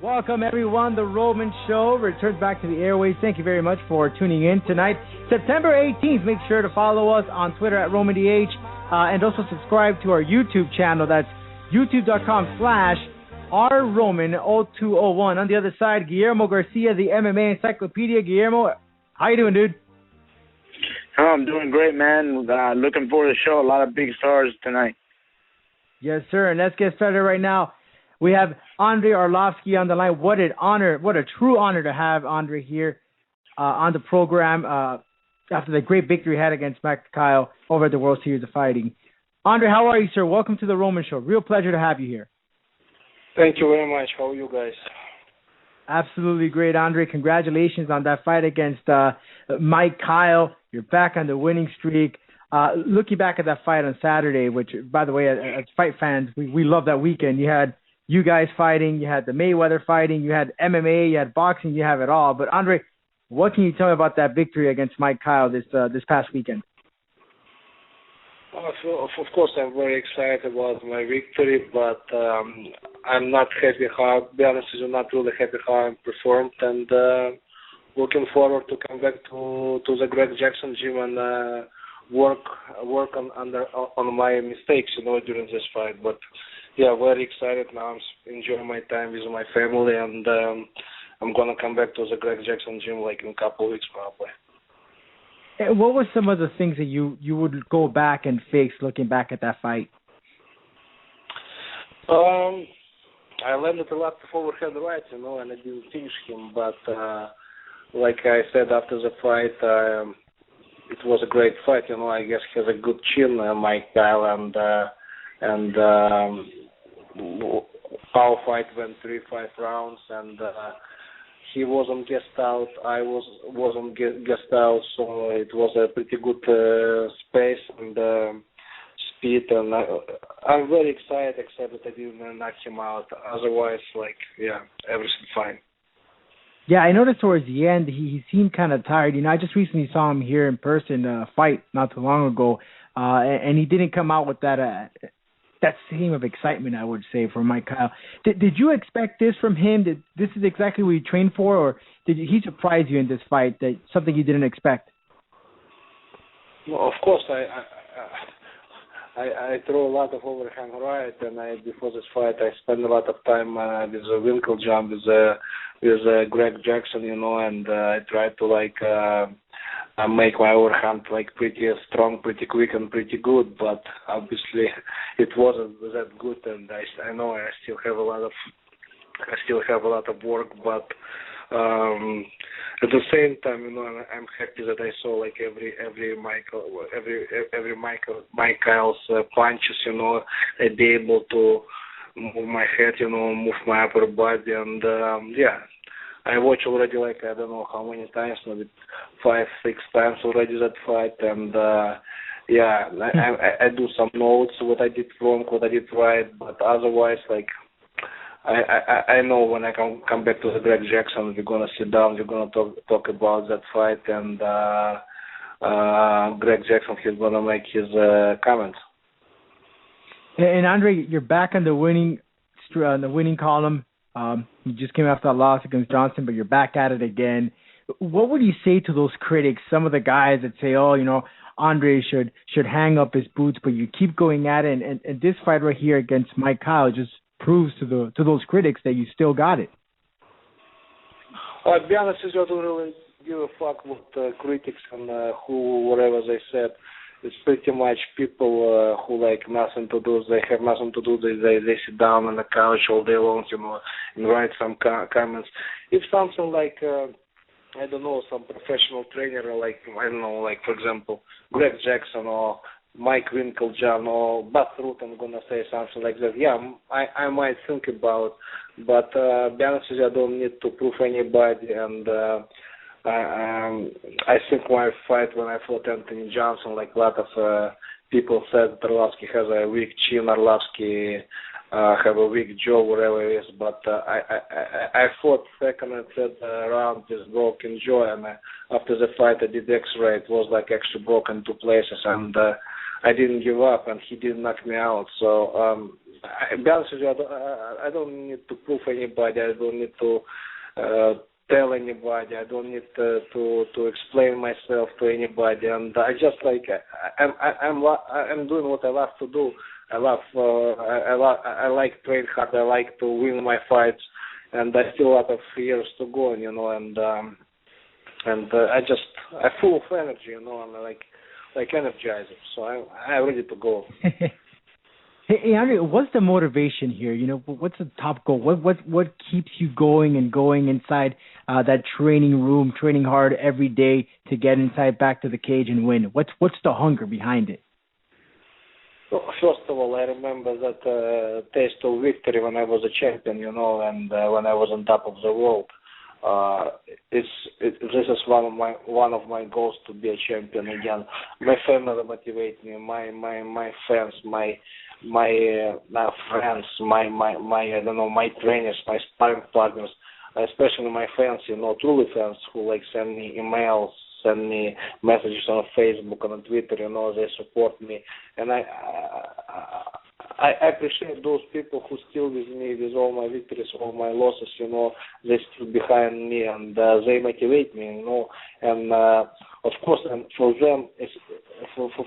Welcome, everyone. The Roman Show returns back to the airways. Thank you very much for tuning in tonight. September 18th, make sure to follow us on Twitter at RomanDH and also subscribe to our YouTube channel. That's youtube.com/rroman0201. On the other side, Guillermo Garcia, the MMA Encyclopedia. Guillermo, how you doing, dude? Oh, I'm doing great, man. Looking forward to the show. A lot of big stars tonight. Yes, sir. And let's get started right now. We have Andrei Arlovski on the line. What an honor, what a true honor to have Andrei here on the program after the great victory he had against Mike Kyle over at the World Series of Fighting. Andrei, how are you, sir? Welcome to the Roman Show. Real pleasure to have you here. Thank you very much. How are you guys? Absolutely great, Andrei. Congratulations on that fight against Mike Kyle. You're back on the winning streak. Looking back at that fight on Saturday, which, by the way, as fight fans, we love that weekend. You had you guys fighting, you had the Mayweather fighting, you had MMA, you had boxing, you have it all. But Andrei, what can you tell me about that victory against Mike Kyle this past weekend? Of course, I'm very excited about my victory, but I'm not happy how, to be honest with you, not really happy how I performed, and looking forward to come back to the Greg Jackson gym and work on my mistakes, during this fight. But yeah, very excited now. I'm enjoying my time with my family, and I'm gonna come back to the Greg Jackson gym like in a couple of weeks probably. And what were some of the things that you would go back and fix looking back at that fight? I landed a lot of overhead rights, and I didn't finish him. But like I said after the fight, it was a great fight. I guess he has a good chin, Mike Kyle, and our fight went 3-5 rounds, and he wasn't guessed out. I wasn't guessed out, so it was a pretty good space and speed. And I'm very excited, except that I didn't knock him out. Otherwise, everything fine. Yeah, I noticed towards the end he seemed kind of tired. I just recently saw him here in person fight not too long ago, and he didn't come out with that same of excitement, I would say, for Mike Kyle. Did you expect this from him? This is exactly what you trained for, or did he surprise you in this fight? That something you didn't expect? Well, of course, I throw a lot of overhand right, and before this fight, I spent a lot of time with the winkle jump with Greg Jackson, and I tried to make my overhand pretty strong, pretty quick, and pretty good. But obviously, it wasn't that good, and I know I still have a lot of work. But at the same time, I'm happy that I saw Mike Kyle's punches. I'd be able to move my head, move my upper body, and I watched already I don't know how many times, maybe 5-6 times already that fight, and I do some notes what I did wrong, what I did right, but otherwise I know when I come back to the Greg Jackson, we're gonna sit down, we're gonna talk about that fight, and Greg Jackson, he's gonna make his comments. And Andrei, you're back on the winning column. You just came after that loss against Johnson, but you're back at it again. What would you say to those critics, some of the guys that say, Andrei should hang up his boots, but you keep going at it, and this fight right here against Mike Kyle just proves to those critics that you still got it? To be honest with you, I don't really give a fuck what critics and whatever they said. It's pretty much people who nothing to do. They have nothing to do. They sit down on the couch all day long, and write some comments. If something I don't know, some professional trainer, for example, Greg Jackson or Mike Winkeljohn or Bud Ruth, I'm gonna say something like that. Yeah, I might think about, but be honest with you, I don't need to prove anybody, and I think my fight when I fought Anthony Johnson, a lot of people said that Arlovski has a weak chin, Arlovski have a weak jaw, whatever it is. But I fought second and third round with broken jaw, and after the fight I did X-ray. It was actually broken two places, and I didn't give up, and he didn't knock me out. So be honest with you, I don't need to prove anybody. I don't need to tell anybody. I don't need to explain myself to anybody. And I just like I'm doing what I love to do. I like train hard. I like to win my fights, and I still a lot of years to go. And I'm full of energy. And I like energizer. So I'm ready to go. Hey, Andrei, what's the motivation here? What's the top goal? What keeps you going and going inside that training room, training hard every day to get inside back to the cage and win? What's the hunger behind it? Well, first of all, I remember that taste of victory when I was a champion, and when I was on top of the world. This is one of my goals, to be a champion again. My family motivate me. My fans, my friends, my my trainers, my sparring partners, especially my fans, truly fans who send me emails, send me messages on Facebook and on Twitter, they support me, and I appreciate those people who still with me with all my victories, all my losses, they still behind me, and they motivate me, and of course, and for them,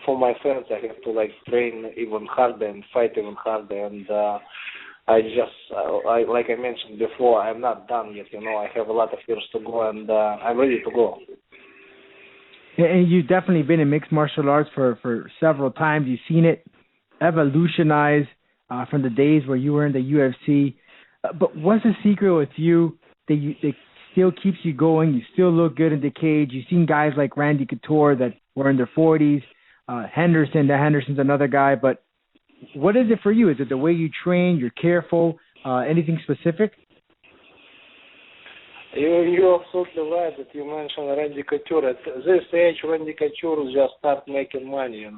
for my fans, I have to train even harder and fight even harder, and like I mentioned before, I'm not done yet, I have a lot of years to go, and I'm ready to go. And you've definitely been in mixed martial arts for several times. You've seen it evolutionize from the days where you were in the UFC. But what's the secret with you that still keeps you going? You still look good in the cage. You've seen guys like Randy Couture that were in their 40s. Henderson's another guy. But what is it for you? Is it the way you train? You're careful? Anything specific? You're absolutely right that you mentioned Randy Couture. At this age, Randy Couture just start making money, and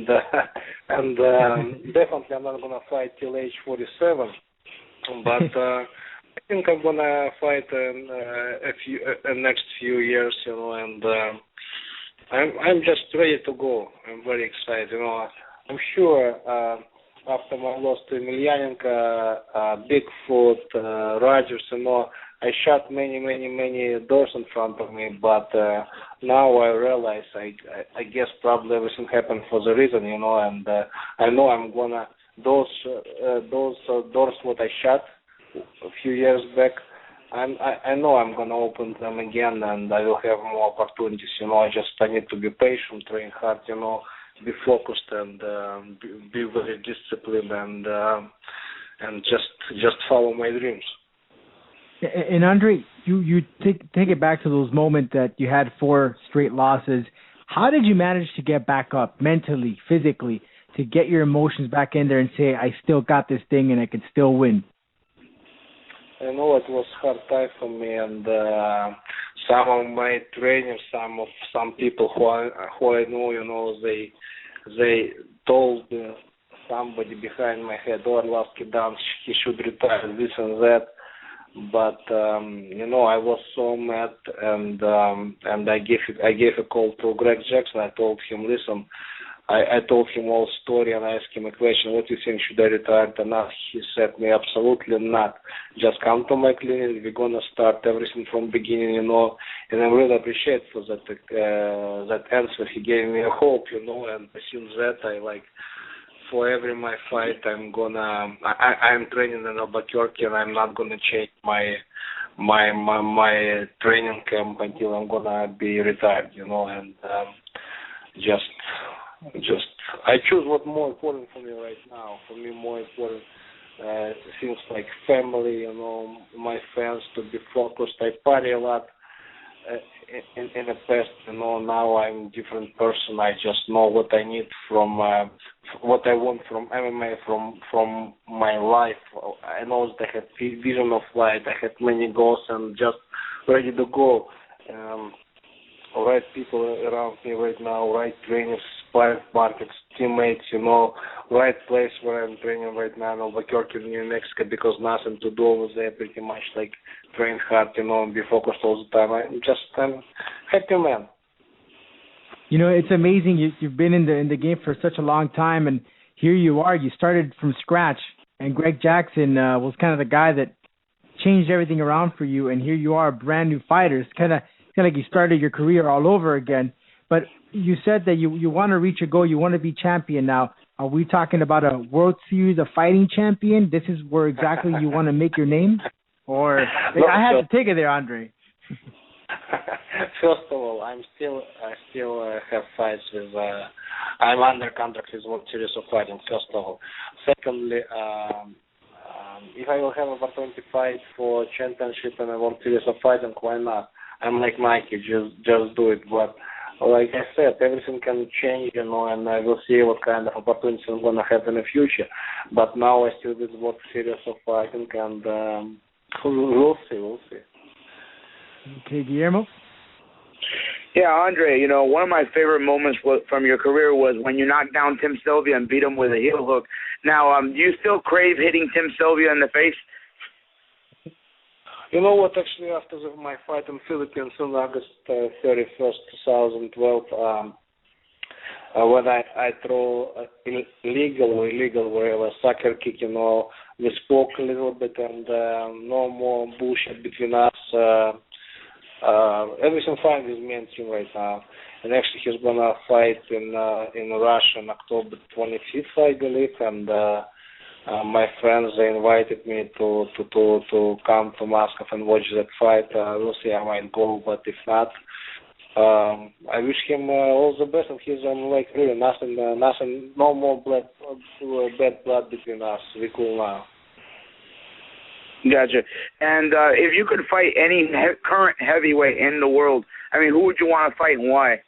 definitely I'm not gonna fight till age 47. But I think I'm gonna fight in next few years, and I'm just ready to go. I'm very excited, I'm sure after my loss to Emelianenko, Bigfoot, Rogers, I shut many doors in front of me, but now I realize I guess probably everything happened for the reason, and I know I'm gonna those doors what I shut a few years back. I know I'm gonna open them again, and I will have more opportunities. I need to be patient, train hard, be focused, and be very disciplined, and just follow my dreams. And Andrei, you take it back to those moments that you had 4 straight losses. How did you manage to get back up mentally, physically, to get your emotions back in there and say, I still got this thing and I can still win? I know it was hard time for me, and some of my trainers, some people who I know, they told somebody behind my head, Arlovski done, he should retire, this and that. But I was so mad, and I gave a call to Greg Jackson. I told him, listen, I told him all story, and I asked him a question, what do you think, should I retire or not? He said me, absolutely not. Just come to my clinic, we're gonna start everything from beginning, and I really appreciate for that answer. He gave me a hope, and since that for every my fight, I'm training in Albuquerque, and I'm not gonna change my training camp until I'm gonna be retired, and just I choose what's more important for me right now. For me, more important things like family, my fans, to be focused. I party a lot. In the past, now I'm a different person. I just know what I need from what I want from MMA, from my life. I know that I have vision of life. I have many goals and just ready to go. Right people around me right now, right trainers, sparring markets, teammates, right place where I'm training right now in Albuquerque, New Mexico, because nothing to do over there, pretty much train hard, and be focused all the time. I'm happy man. It's amazing. You've been in the game for such a long time, and here you are. You started from scratch, and Greg Jackson was kind of the guy that changed everything around for you, and here you are, a brand new fighter. It's kind of like you started your career all over again. But you said that you want to reach a goal. You want to be champion now. Are we talking about a World Series of Fighting champion? This is where exactly you want to make your name? Or I had to take it there, Andre. First of all, I still have fights with. I'm under contract with World Series of Fighting. First of all, secondly, if I will have opportunity to fight for championship and a World Series of Fighting, why not? I'm like Nike, just do it. But like I said, everything can change, and I will see what kind of opportunities I'm gonna have in the future. But now I still with World Series of Fighting, and we'll see. Okay, Guillermo? Yeah, Andre, one of my favorite moments from your career was when you knocked down Tim Sylvia and beat him with a heel hook. Now, do you still crave hitting Tim Sylvia in the face? You know what, actually, after my fight in Philippines on August 31st, 2012, when I throw illegal or illegal, wherever, sucker kick, we spoke a little bit, and no more bullshit between us. Everything fine with me and Tim right now. And actually, he's gonna fight in Russia on October 25th, I believe. And my friends, they invited me to come to Moscow and watch that fight. We'll see, I might go, but if not, I wish him all the best. And he's really nothing, no more bad blood between us. We cool now. Gotcha. And if you could fight any current heavyweight in the world, who would you want to fight and why?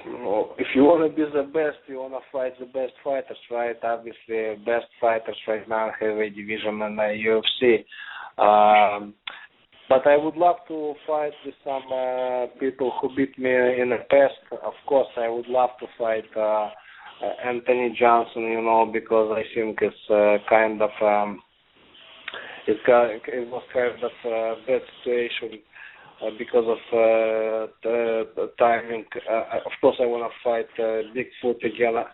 Well, if you want to be the best, you want to fight the best fighters, right? Obviously, best fighters right now in heavyweight division and UFC. But I would love to fight with some people who beat me in the past. Of course, I would love to fight Anthony Johnson, because I think it's kind of it was kind of a bad situation because of the timing. Of course, I want to fight Bigfoot again.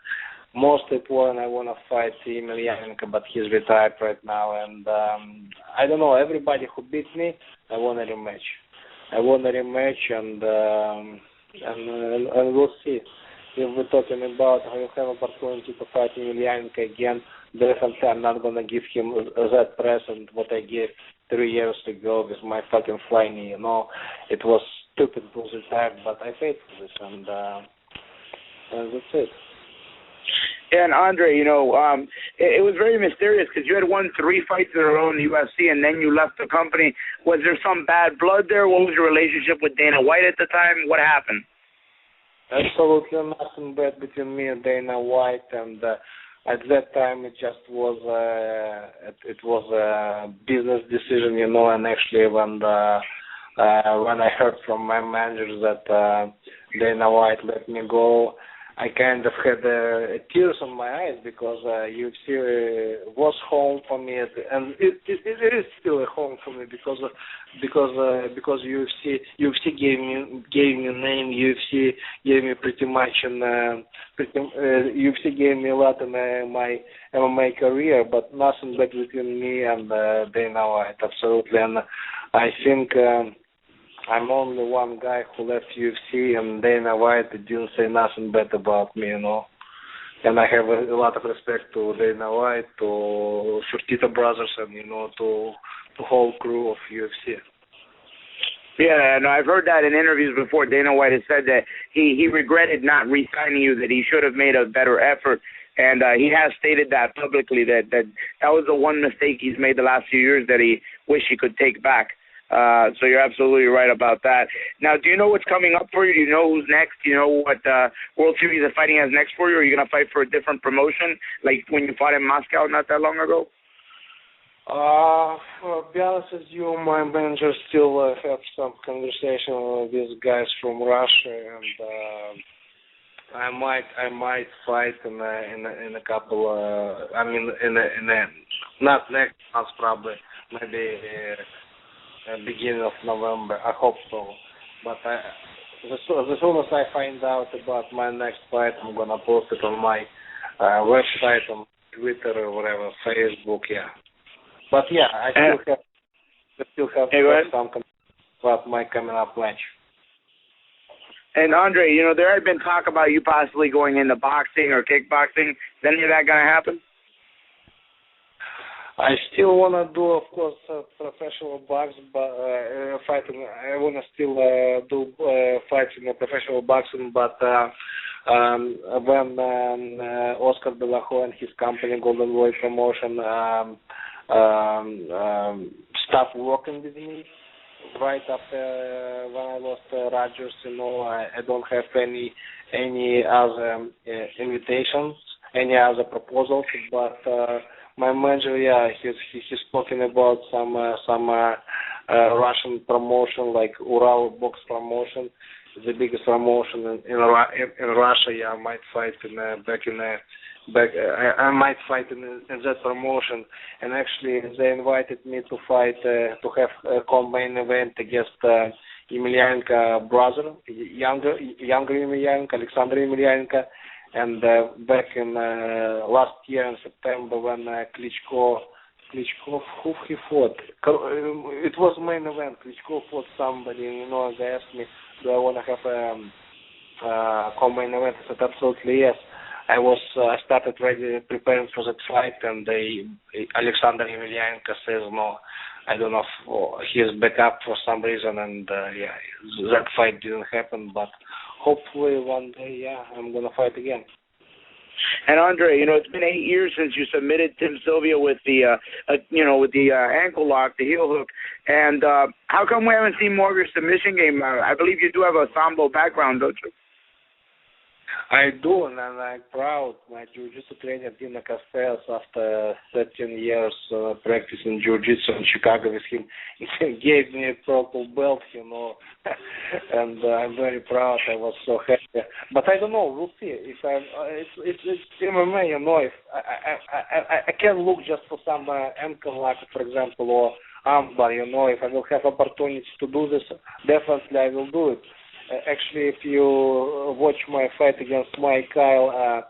Most important, I want to fight Emelianenko, but he's retired right now. And I don't know, everybody who beat me, I want a rematch. And we'll see. If we're talking about how you have opportunity to fight Emelianenko again, definitely I'm not going to give him that present what I gave 3 years ago with my fucking flying knee. It was stupid bullshit time, but I paid for this, and that's it. Yeah, and Andre, it was very mysterious because you had won 3 fights in a row in the UFC, and then you left the company. Was there some bad blood there? What was your relationship with Dana White at the time? What happened? Absolutely nothing bad between me and Dana White, and at that time it just was a business decision, and actually when I heard from my managers that Dana White let me go, I kind of had tears on my eyes because UFC was home for me, and it is still a home for me because UFC gave me a name. UFC gave me pretty much, and UFC gave me a lot in my MMA career, but nothing bad between me and Dana White, absolutely. And I think I'm only one guy who left UFC, and Dana White didn't say nothing bad about me, And I have a lot of respect to Dana White, to Fertitta brothers, and to the whole crew of UFC. Yeah, and I've heard that in interviews before. Dana White has said that he regretted not re-signing you, that he should have made a better effort, and he has stated that publicly, that was the one mistake he's made the last few years that he wished he could take back. So you're absolutely right about that. Now, do you know what's coming up for you? Do you know who's next? Do you know what World Series of Fighting has next for you? Or are you going to fight for a different promotion, like when you fought in Moscow not that long ago? To be honest with you, my manager still have some conversation with these guys from Russia, and I might fight in a couple. Not next month probably, maybe. Beginning of November, I hope so. But as soon as I find out about my next fight, I'm gonna post it on my website, on Twitter or whatever, Facebook, yeah. But yeah, I still have some about my coming up match. And Andrei, there had been talk about you possibly going into boxing or kickboxing. Is any of that going to happen? I still want to do, of course, professional boxing, fighting. I want to still do fights in professional boxing, but when Oscar De La Hoya and his company, Golden Boy Promotion, stopped working with me right after when I lost Rogers, I don't have any other invitations, any other proposals, but my manager, he's talking about some Russian promotion, like Ural Box Promotion, the biggest promotion in Russia. Yeah, I might fight I might fight in that promotion. And actually, they invited me to fight to have a co-main event against Emelianenko brother, younger Emelianenko, Alexander Emelianenko. And back in last year in September when Klitschko, who he fought? It was main event. Klitschko fought somebody, they asked me, do I want to have a co-main event? I said, absolutely yes. I started ready preparing for that fight, and Alexander Emelianenko says no. I don't know if he is back up for some reason, and that fight didn't happen, but hopefully one day, I'm going to fight again. And Andrei, it's been 8 years since you submitted Tim Sylvia with the, with the ankle lock, the heel hook. And how come we haven't seen more of your submission game? I believe you do have a sambo background, don't you? I do, and I'm proud. My jiu-jitsu trainer, Dina Castells, after 13 years practicing jiu-jitsu in Chicago with him, he gave me a purple belt, and I'm very proud. I was so happy. But I don't know. We'll see. If it's MMA, if I can look just for some ankle lock, for example, or armbar. If I will have opportunity to do this, definitely I will do it. Actually, if you watch my fight against Mike Kyle,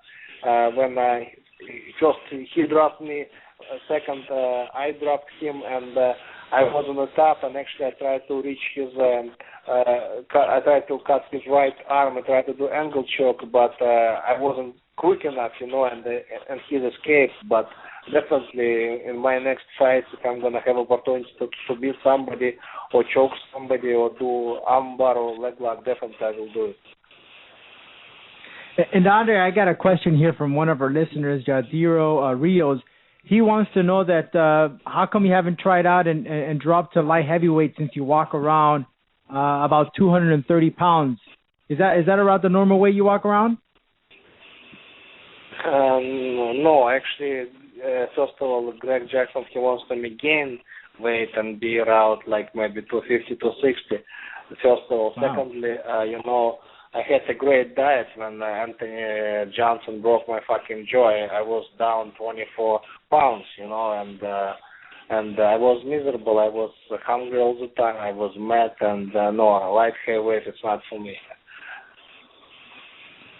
when first he dropped me, second I dropped him, and I was on the top, and actually I tried to reach his, I tried to cut his right arm, I tried to do angle choke, but I wasn't quick enough, and he escaped. But definitely in my next fight, if I'm going to have opportunity to beat somebody or choke somebody or do armbar or leg lock, definitely I will do it. And Andre, I got a question here from one of our listeners, Jadiro Rios. He wants to know that how come you haven't tried out and dropped to light heavyweight since you walk around about 230 pounds? Is that around the normal weight you walk around? No, actually, first of all, Greg Jackson, he wants to gain weight and be around like maybe 250, 260. First of all. Wow. Secondly, I had a great diet when Anthony Johnson broke my fucking jaw. I was down 24 pounds, and I was miserable. I was hungry all the time. I was mad, and no, light heavyweight, it's not for me.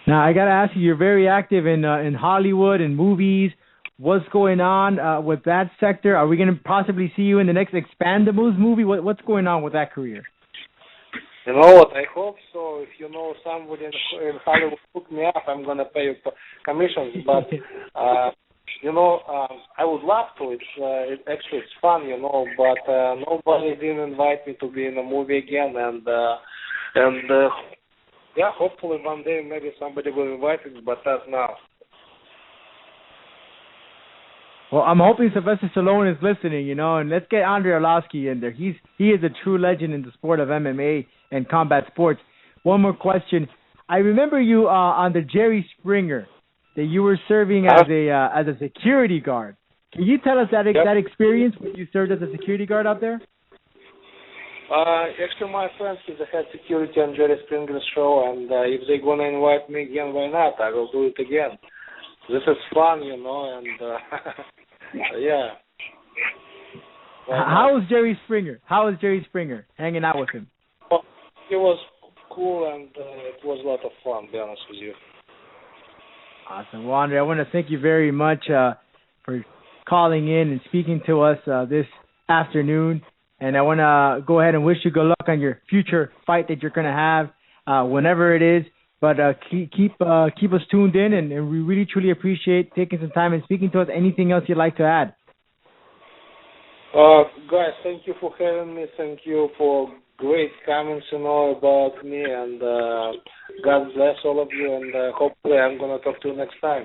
Now, I got to ask you, you're very active in Hollywood and movies. What's going on with that sector? Are we going to possibly see you in the next Expandables movie? What's going on with that career? You know what? I hope so. If you know somebody in Hollywood, hook me up. I'm going to pay you commissions. But, I would love to. It's fun, but nobody didn't invite me to be in a movie again. And hopefully one day maybe somebody will invite me, but that's now. Well, I'm hoping Sylvester Stallone is listening, and let's get Andrei Arlovski in there. He is a true legend in the sport of MMA and combat sports. One more question. I remember you on the Jerry Springer that you were serving as a security guard. Can you tell us that experience when you served as a security guard out there? Actually, my friend is the head security on Jerry Springer's show, and if they're going to invite me again, why not? I will do it again. This is fun, and yeah. How was Jerry Springer? How was Jerry Springer hanging out with him? Well, it was cool, and it was a lot of fun, to be honest with you. Awesome. Well, Andrei, I want to thank you very much for calling in and speaking to us this afternoon. And I want to go ahead and wish you good luck on your future fight that you're going to have, whenever it is. But keep us tuned in, and we really, truly appreciate taking some time and speaking to us. Anything else you'd like to add? Guys, thank you for having me. Thank you for great comments about me. And God bless all of you. And hopefully I'm going to talk to you next time.